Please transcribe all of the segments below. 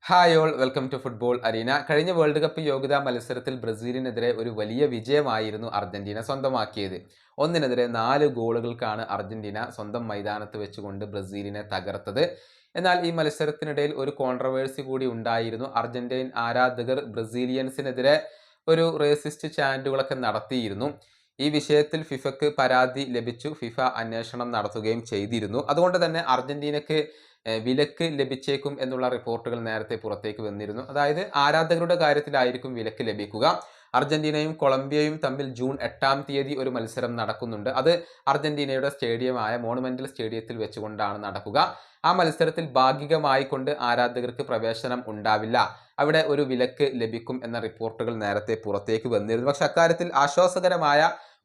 Hi all welcome to football arena. കഴിഞ്ഞ world cup യോഗ്യതാ മത്സരത്തിൽ ബ്രസീലിനെതിരെ ഒരു വലിയ വിജയമായിരുന്നു അർജന്റീന സ്വന്തമാക്കിയത്. 1-4 ഗോളുകൾക്കാണ് അർജന്റീന സ്വന്തം മൈതാനത്ത് വെച്ചുകൊണ്ട് ബ്രസീലിനെ തകർത്തത്. എന്നാൽ ഈ മത്സരത്തിനിടയിൽ ഒരു കോൺട്രവേഴ്സി കൂടി ഉണ്ടായിരുന്നു. അർജന്റീൻ ആരാധകർ ബ്രസീലിയൻസിനെതിരെ ഒരു റേസിസ്റ്റ് ചാൻറ്റുകളൊക്കെ നടത്തിയിരുന്നു. ഈ വിഷയത്തിൽ ഫിഫയ്ക്ക് പരാതി ലഭിച്ചു. ഫിഫ അന്വേഷണം നടത്തുകയും ചെയ്തിരുന്നു. അതുകൊണ്ട് തന്നെ അർജന്റീനയ്ക്ക് വിലക്ക് ലഭിച്ചേക്കും എന്നുള്ള റിപ്പോർട്ടുകൾ നേരത്തെ പുറത്തേക്ക് വന്നിരുന്നു. അതായത് ആരാധകരുടെ കാര്യത്തിലായിരിക്കും വിലക്ക് ലഭിക്കുക. അർജന്റീനയും കൊളംബിയയും തമ്മിൽ ജൂൺ 8-ാം തീയതി ഒരു മത്സരം നടക്കുന്നുണ്ട്. അത് അർജന്റീനയുടെ സ്റ്റേഡിയമായ മോണുമെന്റൽ സ്റ്റേഡിയത്തിൽ വെച്ചുകൊണ്ടാണ് നടക്കുക. ആ മത്സരത്തിൽ ഭാഗികമായിക്കൊണ്ട് ആരാധകർക്ക് പ്രവേശനം ഉണ്ടാവില്ല. അവിടെ ഒരു വിലക്ക് ലഭിക്കും എന്ന റിപ്പോർട്ടുകൾ നേരത്തെ പുറത്തേക്ക് വന്നിരുന്നു. പക്ഷെ അക്കാര്യത്തിൽ ആശ്വാസകരമായ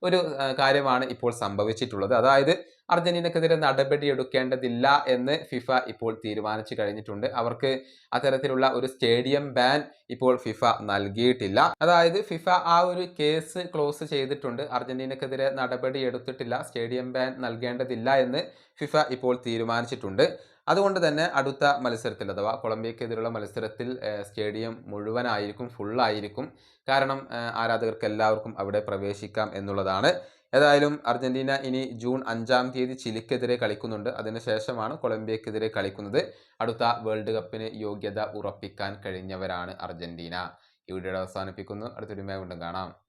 ഒരു കാര്യമാണ് ഇപ്പോൾ സംഭവിച്ചിട്ടുള്ളത്. അതായത് അർജന്റീനക്കെതിരെ നടപടി എടുക്കേണ്ടതില്ല എന്ന് ഫിഫ ഇപ്പോൾ തീരുമാനിച്ചു കഴിഞ്ഞിട്ടുണ്ട്. അവർക്ക് അത്തരത്തിലുള്ള ഒരു സ്റ്റേഡിയം ബാൻ ഇപ്പോൾ ഫിഫ നൽകിയിട്ടില്ല. അതായത് ഫിഫ ആ ഒരു കേസ് ക്ലോസ് ചെയ്തിട്ടുണ്ട്. അർജന്റീനക്കെതിരെ നടപടി എടുത്തിട്ടില്ല, സ്റ്റേഡിയം ബാൻ നൽകേണ്ടതില്ല എന്ന് ഫിഫ ഇപ്പോൾ തീരുമാനിച്ചിട്ടുണ്ട്. അതുകൊണ്ട് തന്നെ അടുത്ത മത്സരത്തിൽ അഥവാ കൊളംബിയക്കെതിരെയുള്ള മത്സരത്തിൽ സ്റ്റേഡിയം മുഴുവനായിരിക്കും, ഫുള്ളായിരിക്കും. കാരണം ആരാധകർക്ക് എല്ലാവർക്കും അവിടെ പ്രവേശിക്കാം എന്നുള്ളതാണ്. ഏതായാലും അർജന്റീന ഇനി ജൂൺ 5-ാം തീയതി ചിലിക്കെതിരെ കളിക്കുന്നുണ്ട്. അതിനുശേഷമാണ് കൊളംബിയക്കെതിരെ കളിക്കുന്നത്. അടുത്ത വേൾഡ് കപ്പിന് യോഗ്യത ഉറപ്പിക്കാൻ കഴിഞ്ഞവരാണ് അർജന്റീന. ഈ വീഡിയോ അവസാനിപ്പിക്കുന്നു. അടുത്തൊരു വീണ്ടും കാണാം.